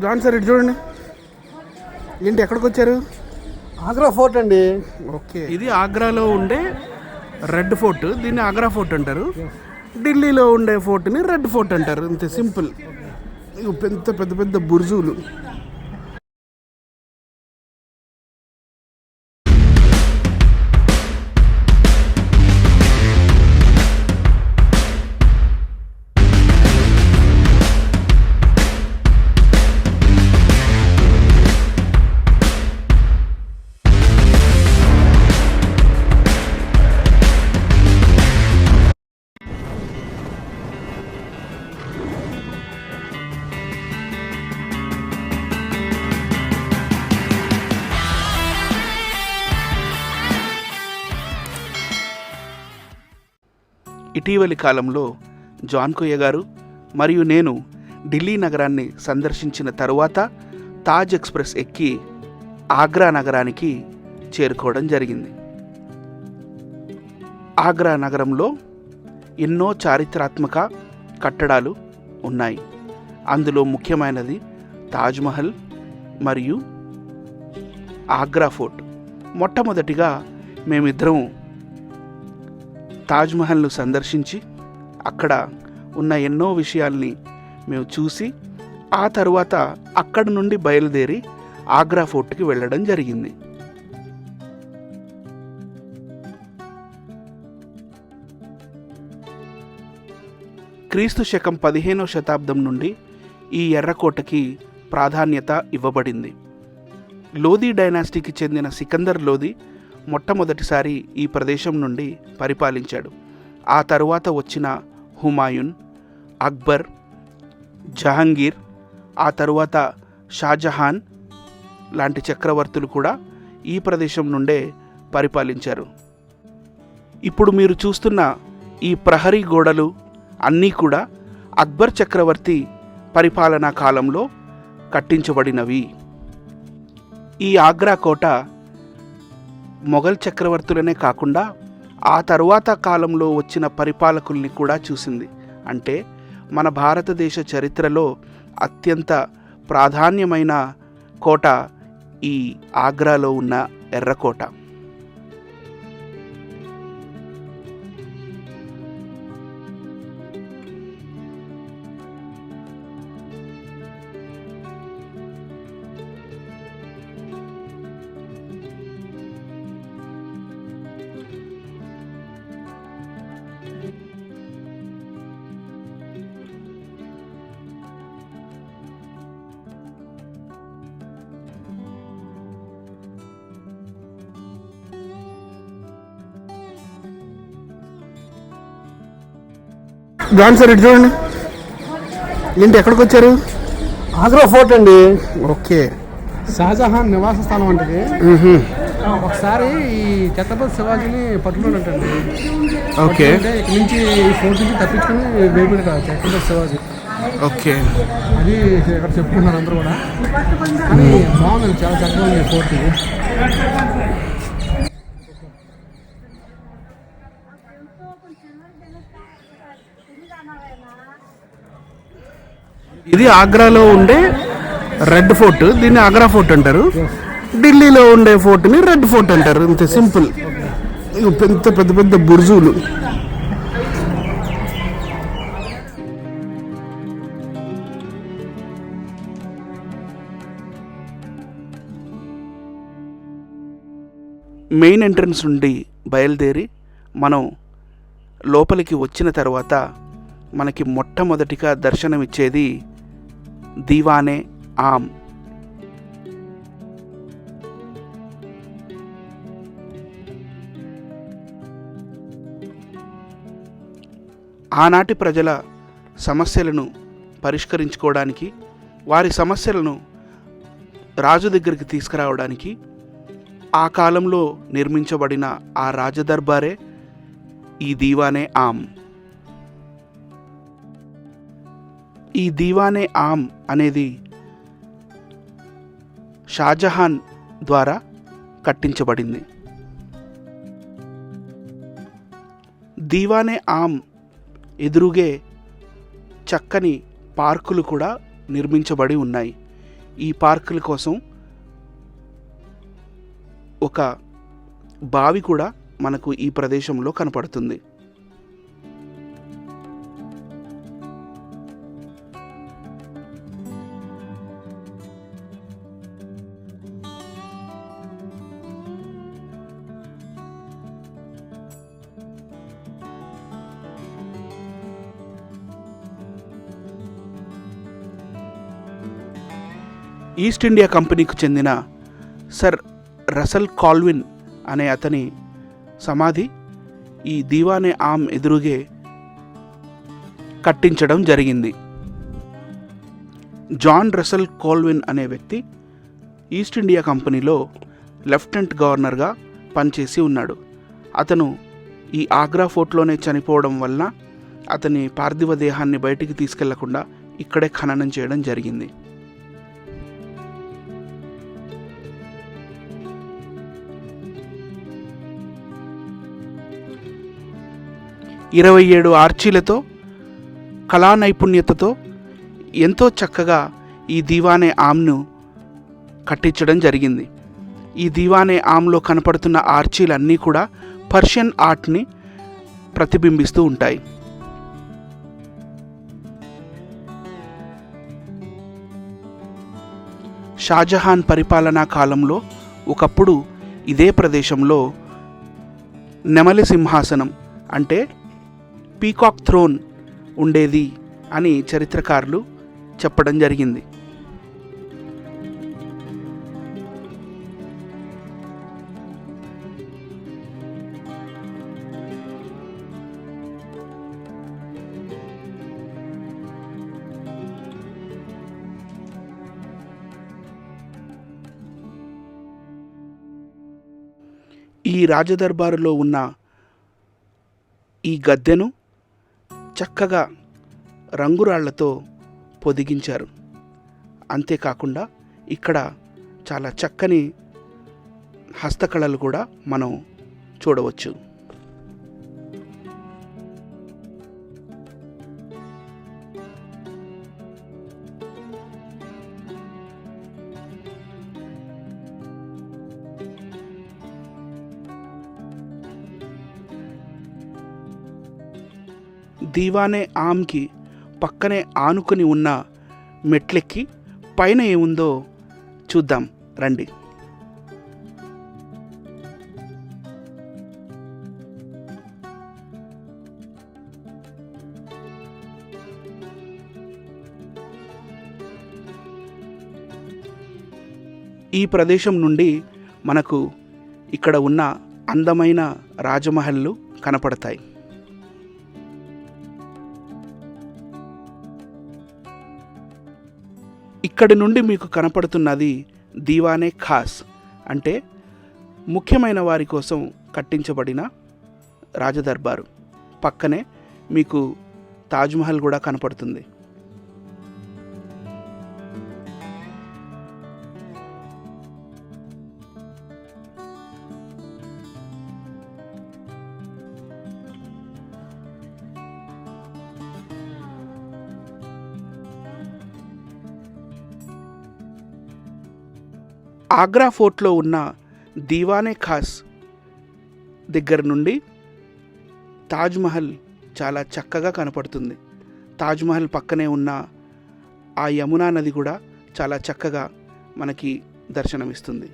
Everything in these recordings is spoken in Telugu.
జాన్ సార్ ఇటు చూడండి. ఏంటి ఎక్కడికి వచ్చారు? ఆగ్రా ఫోర్ట్ అండి. ఓకే, ఇది ఆగ్రాలో ఉండే రెడ్ ఫోర్ట్. దీన్ని ఆగ్రా ఫోర్ట్ అంటారు. ఢిల్లీలో ఉండే ఫోర్ట్ని రెడ్ ఫోర్ట్ అంటారు. అంతే, సింపుల్. పెద్ద పెద్ద పెద్ద బుర్జులు. ఇటీవలి కాలంలో జాన్ కొయ్య గారు మరియు నేను ఢిల్లీ నగరాన్ని సందర్శించిన తరువాత తాజ్ ఎక్స్ప్రెస్ ఎక్కి ఆగ్రా నగరానికి చేరుకోవడం జరిగింది. ఆగ్రా నగరంలో ఎన్నో చారిత్రాత్మక కట్టడాలు ఉన్నాయి. అందులో ముఖ్యమైనది తాజ్మహల్ మరియు ఆగ్రా ఫోర్ట్. మొట్టమొదటిగా మేమిద్దరం తాజ్మహల్ను సందర్శించి అక్కడ ఉన్న ఎన్నో విషయాల్ని మేము చూసి ఆ తరువాత అక్కడి నుండి బయలుదేరి ఆగ్రా ఫోర్ట్కి వెళ్ళడం జరిగింది. క్రీస్తు శకం 15వ శతాబ్దం నుండి ఈ ఎర్రకోటకి ప్రాధాన్యత ఇవ్వబడింది. లోధి డైనాసిటీకి చెందిన సికందర్ లోధి మొట్టమొదటిసారి ఈ ప్రదేశం నుండి పరిపాలించాడు. ఆ తరువాత వచ్చిన హుమాయూన్, అక్బర్, జహాంగీర్, ఆ తరువాత షాజహాన్ లాంటి చక్రవర్తులు కూడా ఈ ప్రదేశం నుండే పరిపాలించారు. ఇప్పుడు మీరు చూస్తున్న ఈ ప్రహరీ గోడలు అన్నీ కూడా అక్బర్ చక్రవర్తి పరిపాలనా కాలంలో కట్టించబడినవి. ఈ ఆగ్రా కోట మొఘల్ చక్రవర్తులనే కాకుండా ఆ తరువాత కాలంలో వచ్చిన పరిపాలకుల్ని కూడా చూసింది. అంటే మన భారతదేశ చరిత్రలో అత్యంత ప్రాధాన్యమైన కోట ఈ ఆగ్రాలో ఉన్న ఎర్రకోట. జాన్ సార్ ఇటు చూడండి. ఏంటి ఎక్కడికి వచ్చారు? ఆగ్రా ఫోర్ట్ అండి. ఓకే, షాజహాన్ నివాస స్థలం అంటే ఒకసారి ఈ ఛత్రపతి శివాజీని పట్టుకున్నాడంటండి. ఓకే, ఇక్కడ నుంచి ఈ ఫోర్ట్ నుంచి తప్పించుకుని వేపిడు కాదు ఛత్రపతి శివాజీ. ఓకే, అది ఇక్కడ చెప్పుకున్నారు అందరూ కూడా. కానీ బాగుంది, చాలా చక్కగా ఉంది ఫోర్ట్. ఇది ఆగ్రాలో ఉండే రెడ్ ఫోర్ట్. దీన్ని ఆగ్రా ఫోర్ట్ అంటారు. ఢిల్లీలో ఉండే ఫోర్ట్ని రెడ్ ఫోర్ట్ అంటారు. అంతే, సింపుల్. పెద్ద పెద్ద పెద్ద బుర్జులు. మెయిన్ ఎంట్రన్స్ నుండి బయలుదేరి మనం లోపలికి వచ్చిన తర్వాత మనకి మొట్టమొదటిగా దర్శనమిచ్చేది దీవానే ఆమ్. ఆనాటి ప్రజల సమస్యలను పరిష్కరించుకోవడానికి, వారి సమస్యలను రాజు దగ్గరికి తీసుకురావడానికి ఆ కాలంలో నిర్మించబడిన ఆ రాజదర్బారే ఈ దీవానే ఆమ్. ఈ దీవానే ఆమ్ అనేది షాజహాన్ ద్వారా కట్టించబడింది. దీవానే ఆమ్ ఎదురుగే చక్కని పార్కులు కూడా నిర్మించబడి ఉన్నాయి. ఈ పార్కుల కోసం ఒక బావి కూడా మనకు ఈ ప్రదేశంలో కనపడుతుంది. ఈస్ట్ ఇండియా కంపెనీకి చెందిన సర్ రసల్ కాల్విన్ అనే అతని సమాధి ఈ దీవానే ఆమ్ ఎదురుగే కట్టించడం జరిగింది. జాన్ రసల్ కాల్విన్ అనే వ్యక్తి ఈస్ట్ ఇండియా కంపెనీలో లెఫ్టినెంట్ గవర్నర్గా పనిచేసి ఉన్నాడు. అతను ఈ ఆగ్రా ఫోర్ట్లోనే చనిపోవడం వలన అతని పార్థివ దేహాన్ని బయటికి తీసుకెళ్లకుండా ఇక్కడే ఖననం చేయడం జరిగింది. 27 ఆర్చీలతో కళా నైపుణ్యతతో ఎంతో చక్కగా ఈ దీవానే ఆమ్ను కట్టించడం జరిగింది. ఈ దీవానే ఆమ్లో కనపడుతున్న ఆర్చీలన్నీ కూడా పర్షియన్ ఆర్ట్ని ప్రతిబింబిస్తూ ఉంటాయి. షాజహాన్ పరిపాలనా కాలంలో ఒకప్పుడు ఇదే ప్రదేశంలో నెమలి సింహాసనం అంటే పీకాక్ థ్రోన్ ఉండేది అని చరిత్రకారులు చెప్పడం జరిగింది. ఈ రాజదర్బారులో ఉన్న ఈ గద్దెను చక్కగా రంగురాళ్లతో పొదిగించారు. అంతేకాకుండా ఇక్కడ చాలా చక్కని హస్తకళలు కూడా మనం చూడవచ్చు. దీవానే ఆమ్కి పక్కనే ఆనుకుని ఉన్న మెట్లెక్కి పైన ఏముందో చూద్దాం రండి. ఈ ప్రదేశం నుండి మనకు ఇక్కడ ఉన్న అందమైన రాజమహల్లు కనపడతాయి. ఇక్కడి నుండి మీకు కనపడుతున్నది దీవానే ఖాస్ అంటే ముఖ్యమైన వారి కోసం కట్టించబడిన రాజదర్బారు. పక్కనే మీకు తాజ్మహల్ కూడా కనపడుతుంది. ఆగ్రా ఫోర్ట్లో ఉన్న దీవానే ఖాస్ దగ్గర నుండి తాజ్మహల్ చాలా చక్కగా కనపడుతుంది. తాజ్మహల్ పక్కనే ఉన్న ఆ యమునా నది కూడా చాలా చక్కగా మనకి దర్శనమిస్తుంది.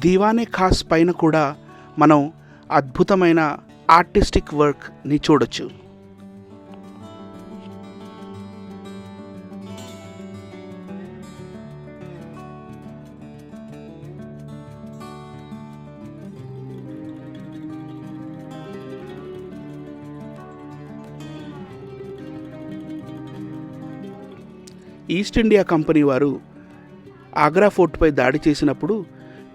దీవానే ఖాస్ పైన కూడా మనం అద్భుతమైన ఆర్టిస్టిక్ వర్క్ని చూడొచ్చు. ఈస్ట్ ఇండియా కంపెనీ వారు ఆగ్రా ఫోర్ట్పై దాడి చేసినప్పుడు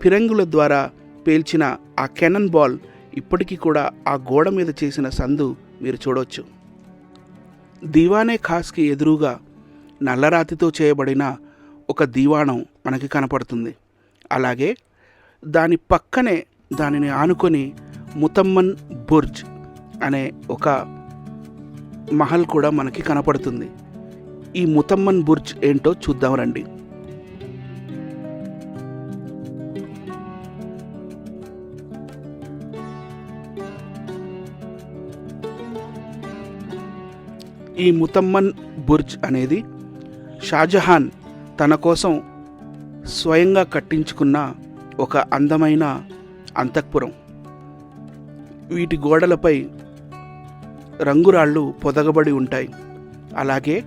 ఫిరంగుల ద్వారా పేల్చిన ఆ కెనన్ బాల్ ఇప్పటికీ కూడా ఆ గోడ మీద చేసిన సందు మీరు చూడవచ్చు. దీవానే ఖాస్కి ఎదురుగా నల్లరాతితో చేయబడిన ఒక దీవాణం మనకి కనపడుతుంది. అలాగే దాని పక్కనే దానిని ఆనుకొని ముతమ్మన్ బుర్జ్ అనే ఒక మహల్ కూడా మనకి కనపడుతుంది. ఈ ముతమ్మన్ బుర్జ్ ఏంటో చూద్దాం రండి. ఈ ముతమ్మన్ బుర్జ్ అనేది షాజహాన్ తన కోసం స్వయంగా కట్టించుకున్న ఒక అందమైన అంతఃపురం. వీటి గోడలపై రంగురాళ్ళు పొదగబడి ఉంటాయి. అలాగే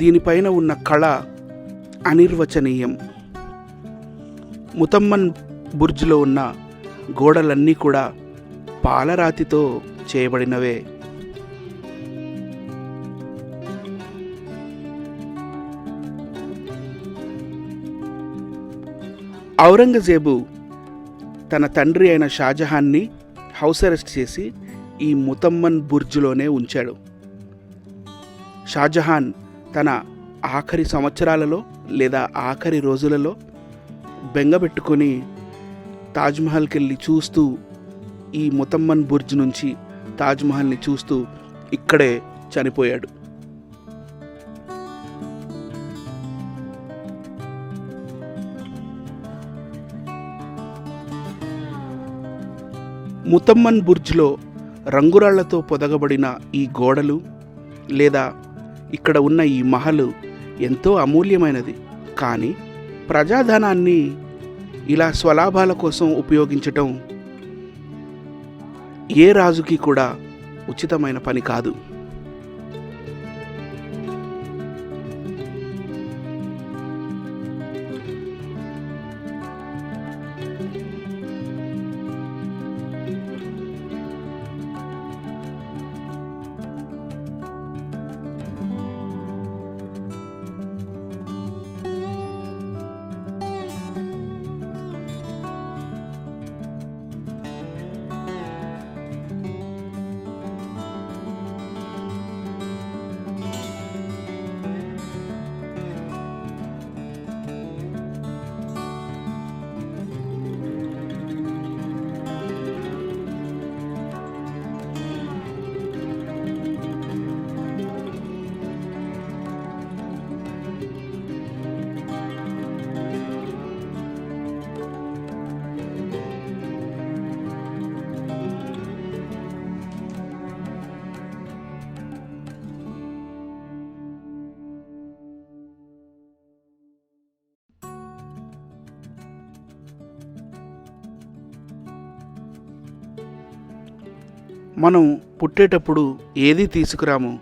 దీనిపైన ఉన్న కళ అనిర్వచనీయం. ముతమ్మన్ బుర్జ్లో ఉన్న గోడలన్నీ కూడా పాలరాతితో చేయబడినవే. ఔరంగజేబు తన తండ్రి అయిన షాజహాన్ని హౌస్ అరెస్ట్ చేసి ఈ ముతమ్మన్ బుర్జ్లోనే ఉంచాడు. షాజహాన్ తన ఆఖరి సంవత్సరాలలో లేదా ఆఖరి రోజులలో బెంగపెట్టుకొని తాజ్మహల్కి వెళ్ళి చూస్తూ, ఈ ముతమ్మన్ బుర్జ్ నుంచి తాజ్మహల్ని చూస్తూ ఇక్కడే చనిపోయాడు. ముతమ్మన్ బుర్జ్లో రంగురాళ్లతో పొదగబడిన ఈ గోడలు లేదా ఇక్కడ ఉన్న ఈ మహల్ ఎంతో అమూల్యమైనది. కానీ ప్రజాధనాన్ని ఇలా స్వలాభాల కోసం ఉపయోగించటం ఏ రాజుకి కూడా ఉచితమైన పని కాదు. మనం పుట్టేటప్పుడు ఏది తీసుకురాము,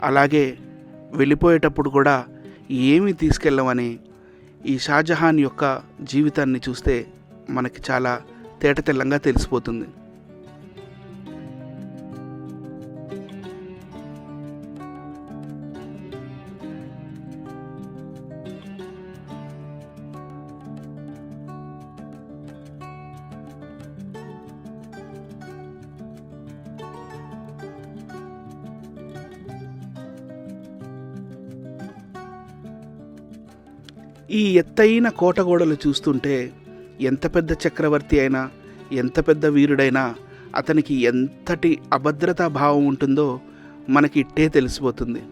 అలాగే వెళ్ళిపోయేటప్పుడు కూడా ఏమీ తీసుకెళ్ళమని ఈ షాజహాన్ యొక్క జీవితాన్ని చూస్తే మనకి చాలా తేటతెల్లంగా తెలిసిపోతుంది. ఈ ఎత్తైన కోటగోడలు చూస్తుంటే ఎంత పెద్ద చక్రవర్తి అయినా, ఎంత పెద్ద వీరుడైనా అతనికి ఎంతటి అభద్రతా భావం ఉంటుందో మనకి ఇట్టే తెలిసిపోతుంది.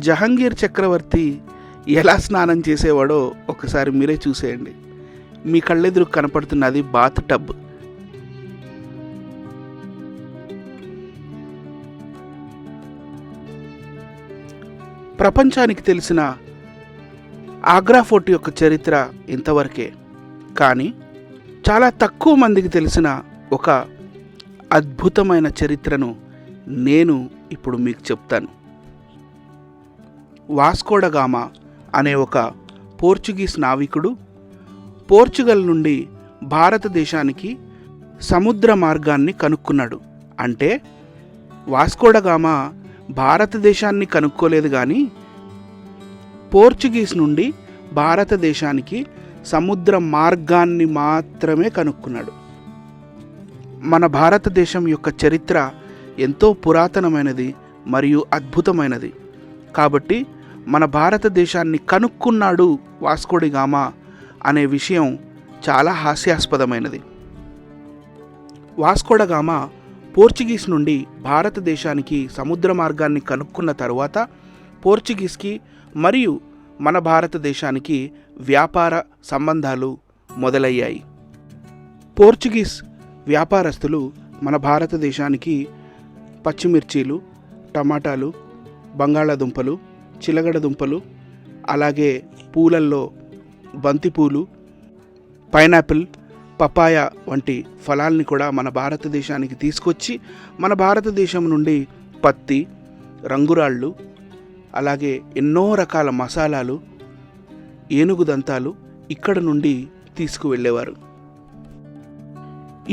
జహంగీర్ చక్రవర్తి ఎలా స్నానం చేసేవాడో ఒకసారి మీరే చూసేయండి. మీ కళ్ళెదురు కనపడుతున్నది బాత్ టబ్. ప్రపంచానికి తెలిసిన ఆగ్రా ఫోర్ట్ యొక్క చరిత్ర ఇంతవరకే. కానీ చాలా తక్కువ మందికి తెలిసిన ఒక అద్భుతమైన చరిత్రను నేను ఇప్పుడు మీకు చెప్తాను. వాస్కోడ గామా అనే ఒక పోర్చుగీస్ నావికుడు పోర్చుగల్ నుండి భారతదేశానికి సముద్ర మార్గాన్ని కనుక్కున్నాడు. అంటే వాస్కోడ గామా భారతదేశాన్ని కనుక్కోలేదు, కానీ పోర్చుగీస్ నుండి భారతదేశానికి సముద్ర మార్గాన్ని మాత్రమే కనుక్కున్నాడు. మన భారతదేశం యొక్క చరిత్ర ఎంతో పురాతనమైనది మరియు అద్భుతమైనది. కాబట్టి మన భారతదేశాన్ని కనుక్కున్నాడు వాస్కోడి గామా అనే విషయం చాలా హాస్యాస్పదమైనది. వాస్కోడ గామా పోర్చుగీస్ నుండి భారతదేశానికి సముద్ర మార్గాన్ని కనుక్కున్న తరువాత పోర్చుగీస్కి మరియు మన భారతదేశానికి వ్యాపార సంబంధాలు మొదలయ్యాయి. పోర్చుగీస్ వ్యాపారస్తులు మన భారతదేశానికి పచ్చిమిర్చీలు, టమాటాలు, బంగాళాదుంపలు, చిలగడ దుంపలు, అలాగే పూలల్లో బంతిపూలు, పైనాపిల్, పపాయ వంటి ఫలాల్ని కూడా మన భారతదేశానికి తీసుకొచ్చి మన భారతదేశం నుండి పత్తి, రంగురాళ్ళు, అలాగే ఎన్నో రకాల మసాలాలు, ఏనుగు దంతాలు ఇక్కడ నుండి తీసుకువెళ్ళేవారు.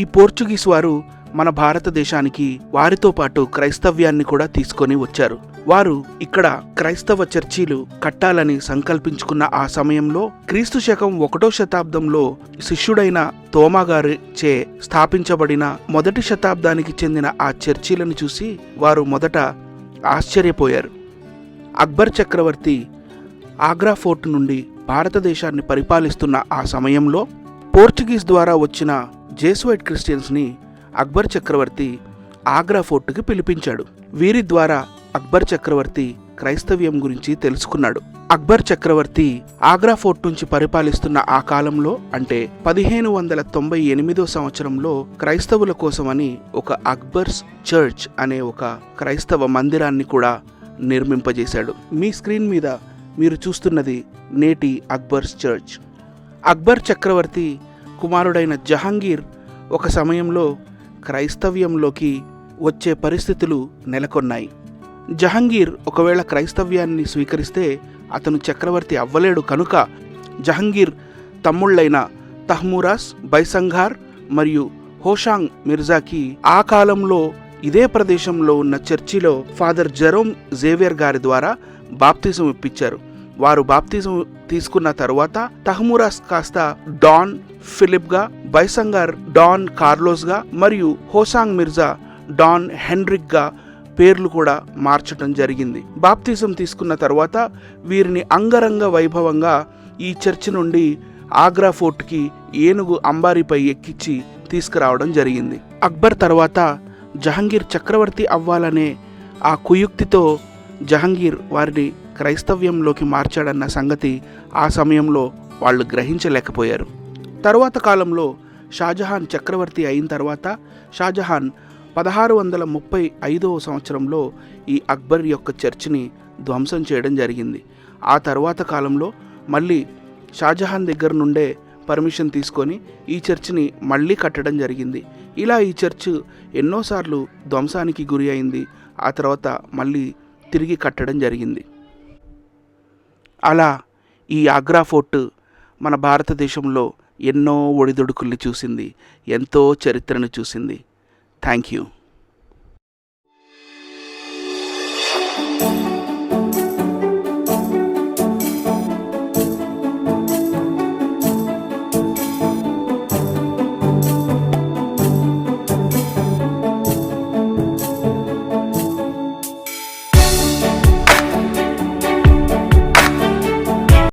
ఈ పోర్చుగీస్ వారు మన భారతదేశానికి వారితో పాటు క్రైస్తవ్యాన్ని కూడా తీసుకొని వచ్చారు. వారు ఇక్కడ క్రైస్తవ చర్చీలు కట్టాలని సంకల్పించుకున్న ఆ సమయంలో క్రీస్తు శకం 1వ శతాబ్దంలో శిష్యుడైన తోమా గారిచే స్థాపించబడిన మొదటి శతాబ్దానికి చెందిన ఆ చర్చీలను చూసి వారు మొదట ఆశ్చర్యపోయారు. అక్బర్ చక్రవర్తి ఆగ్రా ఫోర్ట్ నుండి భారతదేశాన్ని పరిపాలిస్తున్న ఆ సమయంలో పోర్చుగీస్ ద్వారా వచ్చిన జేసువైట్ క్రిస్టియన్స్ని అక్బర్ చక్రవర్తి ఆగ్రా ఫోర్టుకి పిలిపించాడు. వీరి ద్వారా అక్బర్ చక్రవర్తి క్రైస్తవ్యం గురించి తెలుసుకున్నాడు. అక్బర్ చక్రవర్తి ఆగ్రా ఫోర్ట్ నుంచి పరిపాలిస్తున్న ఆ కాలంలో అంటే 1598 సంవత్సరంలో క్రైస్తవుల కోసమని ఒక అక్బర్స్ చర్చ్ అనే ఒక క్రైస్తవ మందిరాన్ని కూడా నిర్మింపజేశాడు. మీ స్క్రీన్ మీద మీరు చూస్తున్నది నేటి అక్బర్స్ చర్చ్. అక్బర్ చక్రవర్తి కుమారుడైన జహాంగీర్ ఒక సమయంలో క్రైస్తవ్యంలోకి వచ్చే పరిస్థితులు నెలకొన్నాయి. జహాంగీర్ ఒకవేళ క్రైస్తవ్యాన్ని స్వీకరిస్తే అతను చక్రవర్తి అవ్వలేడు. కనుక జహాంగీర్ తమ్ముళ్ళైన తహ్మూరాస్, బైసంఘార్ మరియు హోషాంగ్ మిర్జాకి ఆ కాలంలో ఇదే ప్రదేశంలో ఉన్న చర్చిలో ఫాదర్ జెరోమ్ జేవియర్ గారి ద్వారా బాప్తిజం ఇప్పించారు. వారు బాప్తిజం తీసుకున్న తరువాత తహ్మూరాస్ కాస్త డాన్ ఫిలిప్గా, బైసంగార్ డాన్ కార్లోస్గా మరియు హోసాంగ్ మిర్జా డాన్ హెన్రిక్గా పేర్లు కూడా మార్చటం జరిగింది. బాప్తిజం తీసుకున్న తర్వాత వీరిని అంగరంగ వైభవంగా ఈ చర్చి నుండి ఆగ్రా ఫోర్ట్కి ఏనుగు అంబారీపై ఎక్కించి తీసుకురావడం జరిగింది. అక్బర్ తర్వాత జహాంగీర్ చక్రవర్తి అవ్వాలనే ఆ కుయుక్తితో జహాంగీర్ వారిని క్రైస్తవ్యంలోకి మార్చాడన్న సంగతి ఆ సమయంలో వాళ్ళు గ్రహించలేకపోయారు. తరువాత కాలంలో షాజహాన్ చక్రవర్తి అయిన తర్వాత షాజహాన్ 1635 సంవత్సరంలో ఈ అక్బర్ యొక్క చర్చిని ధ్వంసం చేయడం జరిగింది. ఆ తర్వాత కాలంలో మళ్ళీ షాజహాన్ దగ్గర నుండే పర్మిషన్ తీసుకొని ఈ చర్చిని మళ్ళీ కట్టడం జరిగింది. ఇలా ఈ చర్చ్ ఎన్నోసార్లు ధ్వంసానికి గురి అయింది. ఆ తర్వాత మళ్ళీ తిరిగి కట్టడం జరిగింది. అలా ఈ ఆగ్రా ఫోర్ట్ మన భారతదేశంలో ఎన్నో ఒడిదుడుకుల్ని చూసింది, ఎంతో చరిత్రను చూసింది. Thank you.